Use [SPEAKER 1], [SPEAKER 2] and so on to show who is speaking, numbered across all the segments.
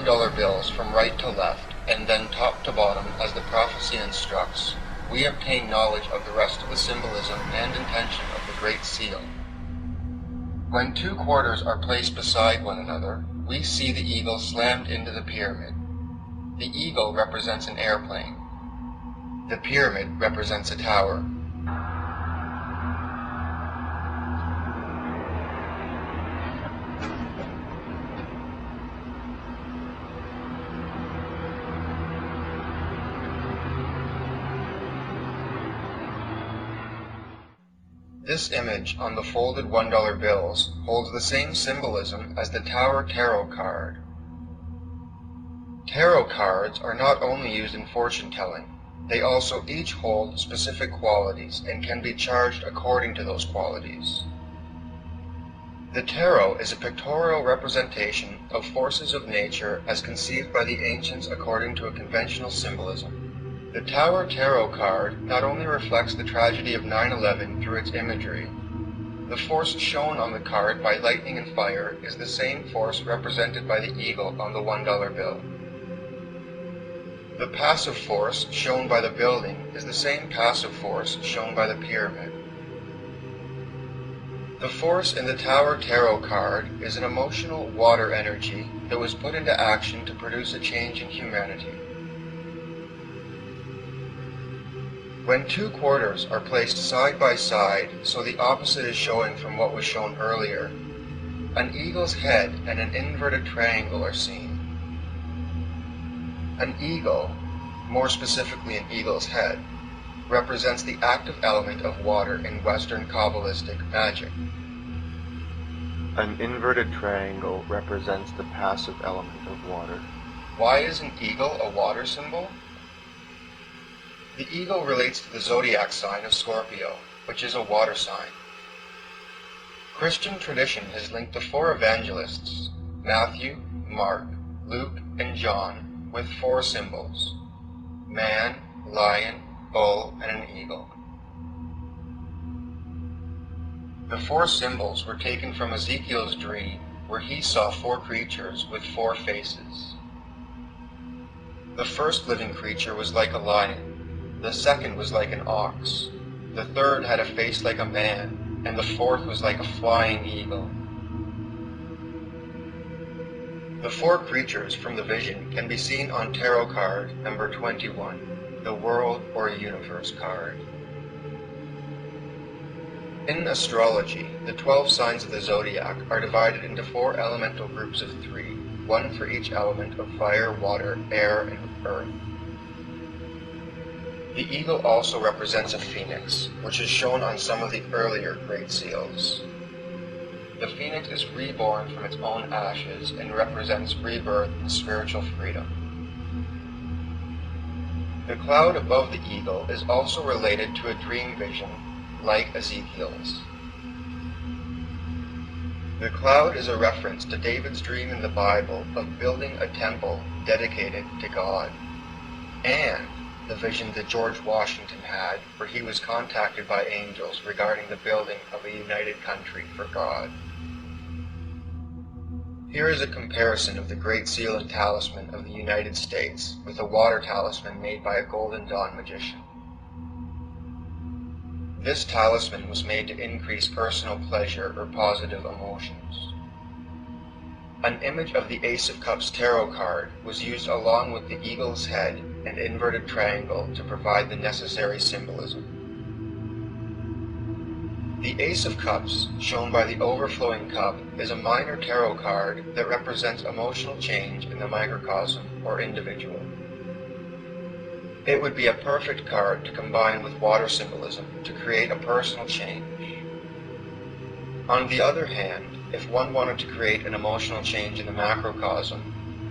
[SPEAKER 1] $1 bills from right to left, and then top to bottom as the prophecy instructs, we obtain knowledge of the rest of the symbolism and intention of the Great Seal. When 2 quarters are placed beside one another, we see the eagle slammed into the pyramid. The eagle represents an airplane. The pyramid represents a tower. This image on the folded $1 bills holds the same symbolism as the Tower Tarot card. Tarot cards are not only used in fortune-telling, they also each hold specific qualities and can be charged according to those qualities. The tarot is a pictorial representation of forces of nature as conceived by the ancients according to a conventional symbolism. The Tower Tarot card not only reflects the tragedy of 9/11 through its imagery. The force shown on the card by lightning and fire is the same force represented by the eagle on the $1 bill. The passive force shown by the building is the same passive force shown by the pyramid. The force in the Tower Tarot card is an emotional water energy that was put into action to produce a change in humanity. When 2 quarters are placed side by side so the opposite is showing from what was shown earlier, an eagle's head and an inverted triangle are seen. An eagle, more specifically an eagle's head, represents the active element of water in Western Kabbalistic magic.
[SPEAKER 2] An inverted triangle represents the passive element of water.
[SPEAKER 1] Why is an eagle a water symbol? The eagle relates to the zodiac sign of Scorpio, which is a water sign. Christian tradition has linked the 4 evangelists, Matthew, Mark, Luke, and John, with 4 symbols: man, lion, bull, and an eagle. The 4 symbols were taken from Ezekiel's dream, where he saw 4 creatures with 4 faces. The first living creature was like a lion. The second was like an ox, the third had a face like a man, and the fourth was like a flying eagle. The 4 creatures from the vision can be seen on tarot card number 21, the World or Universe card. In astrology, the 12 signs of the zodiac are divided into 4 elemental groups of 3, one for each element of fire, water, air, and earth. The eagle also represents a phoenix, which is shown on some of the earlier Great Seals. The phoenix is reborn from its own ashes and represents rebirth and spiritual freedom. The cloud above the eagle is also related to a dream vision, like Ezekiel's. The cloud is a reference to David's dream in the Bible of building a temple dedicated to God, and the vision that George Washington had, where he was contacted by angels regarding the building of a united country for God. Here is a comparison of the Great Seal and Talisman of the United States with a water talisman made by a Golden Dawn magician. This talisman was made to increase personal pleasure or positive emotions. An image of the Ace of Cups tarot card was used along with the eagle's head and inverted triangle to provide the necessary symbolism. The Ace of Cups, shown by the overflowing cup, is a minor tarot card that represents emotional change in the microcosm or individual. It would be a perfect card to combine with water symbolism to create a personal change. On the other hand, if one wanted to create an emotional change in the macrocosm,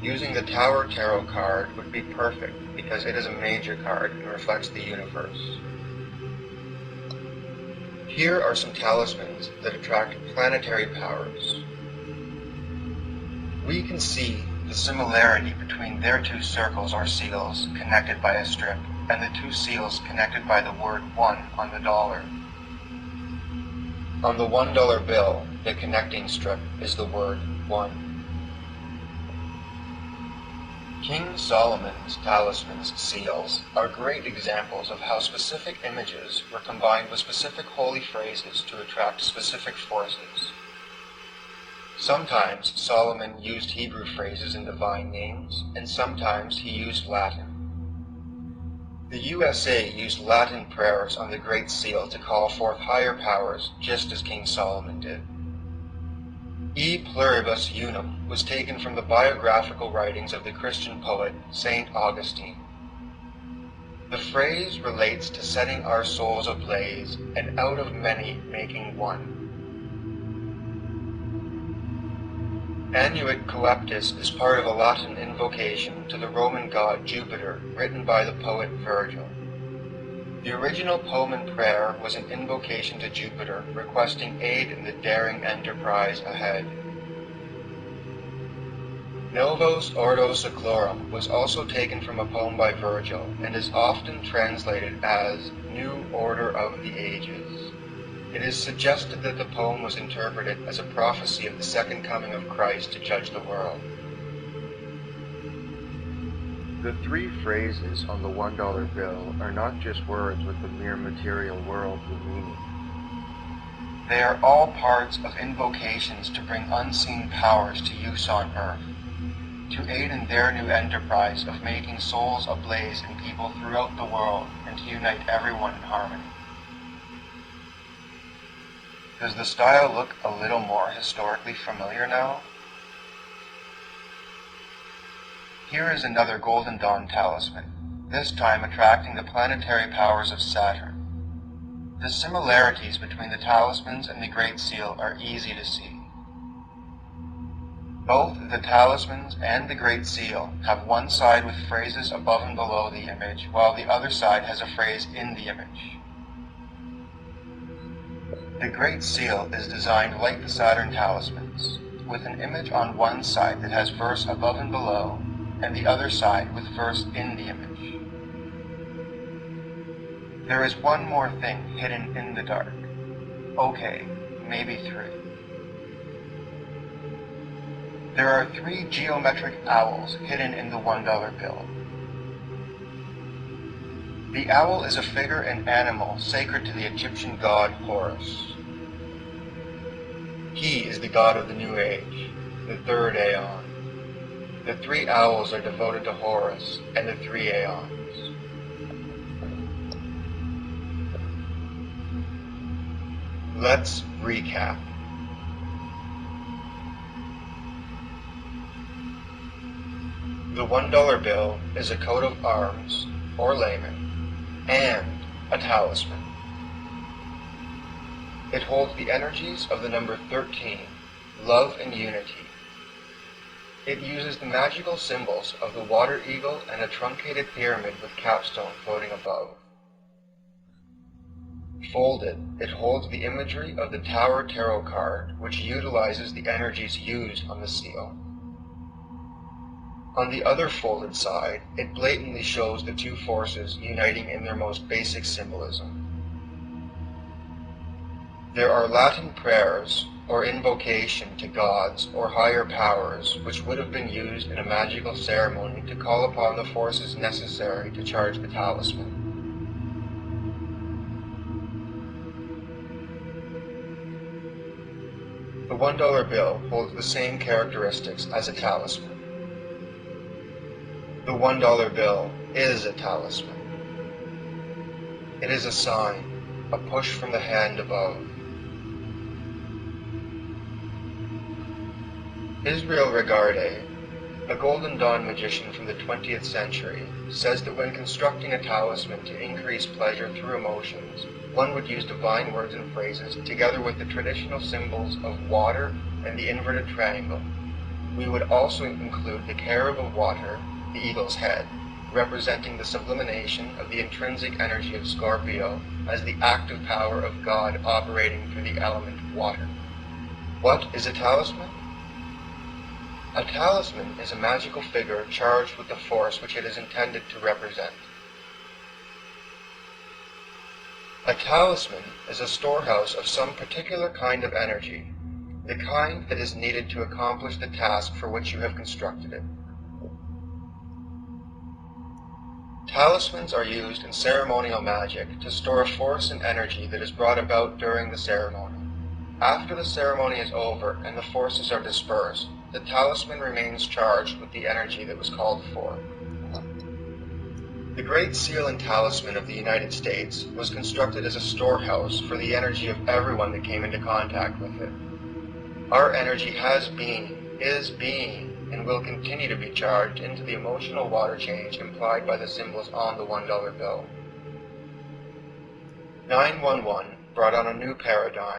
[SPEAKER 1] using the Tower Tarot card would be perfect because it is a major card and reflects the universe. Here are some talismans that attract planetary powers. We can see the similarity between their 2 circles or seals connected by a strip and the 2 seals connected by the word 1 on the dollar. On the $1 bill, the connecting strip is the word 1. King Solomon's talismans seals are great examples of how specific images were combined with specific holy phrases to attract specific forces. Sometimes Solomon used Hebrew phrases and divine names, and sometimes he used Latin. The USA used Latin prayers on the Great Seal to call forth higher powers, just as King Solomon did. E pluribus unum was taken from the biographical writings of the Christian poet St. Augustine. The phrase relates to setting our souls ablaze and out of many making one. Annuit coeptis is part of a Latin invocation to the Roman god Jupiter written by the poet Virgil. The original poem and prayer was an invocation to Jupiter requesting aid in the daring enterprise ahead. Novos Ordo Seclorum was also taken from a poem by Virgil and is often translated as New Order of the Ages. It is suggested that the poem was interpreted as a prophecy of the second coming of Christ to judge the world.
[SPEAKER 2] The three phrases on the $1 bill are not just words with the mere material worldly meaning.
[SPEAKER 1] They are all parts of invocations to bring unseen powers to use on earth, to aid in their new enterprise of making souls ablaze in people throughout the world and to unite everyone in harmony. Does the style look a little more historically familiar now? Here is another Golden Dawn talisman, this time attracting the planetary powers of Saturn. The similarities between the talismans and the Great Seal are easy to see. Both the talismans and the Great Seal have one side with phrases above and below the image, while the other side has a phrase in the image. The Great Seal is designed like the Saturn talismans, with an image on one side that has verse above and below, and the other side with verse in the image. There is one more thing hidden in the dark. Okay, maybe three. There are 3 geometric owls hidden in the $1 bill. The owl is a figure and animal sacred to the Egyptian god Horus. He is the god of the New Age, the third aeon. The 3 owls are devoted to Horus and the 3 aeons. Let's recap. The $1 bill is a coat of arms, or layman, and a talisman. It holds the energies of the number 13, love and unity. It uses the magical symbols of the water eagle and a truncated pyramid with capstone floating above. Folded, it holds the imagery of the Tower Tarot card, which utilizes the energies used on the seal. On the other folded side, it blatantly shows the 2 forces uniting in their most basic symbolism. There are Latin prayers, or invocation to gods or higher powers, which would have been used in a magical ceremony to call upon the forces necessary to charge the talisman. The $1 bill holds the same characteristics as a talisman. The $1 bill is a talisman. It is a sign, a push from the hand above. Israel Regarde, a Golden Dawn magician from the 20th century, says that when constructing a talisman to increase pleasure through emotions, one would use divine words and phrases together with the traditional symbols of water and the inverted triangle. We would also include the carob of water, the eagle's head, representing the sublimation of the intrinsic energy of Scorpio as the active power of God operating through the element water. What is a talisman? A talisman is a magical figure charged with the force which it is intended to represent. A talisman is a storehouse of some particular kind of energy, the kind that is needed to accomplish the task for which you have constructed it. Talismans are used in ceremonial magic to store a force and energy that is brought about during the ceremony. After the ceremony is over and the forces are dispersed, the talisman remains charged with the energy that was called for. The Great Seal and Talisman of the United States was constructed as a storehouse for the energy of everyone that came into contact with it. Our energy has been, is being, and will continue to be charged into the emotional water change implied by the symbols on the $1 bill. 911 brought on a new paradigm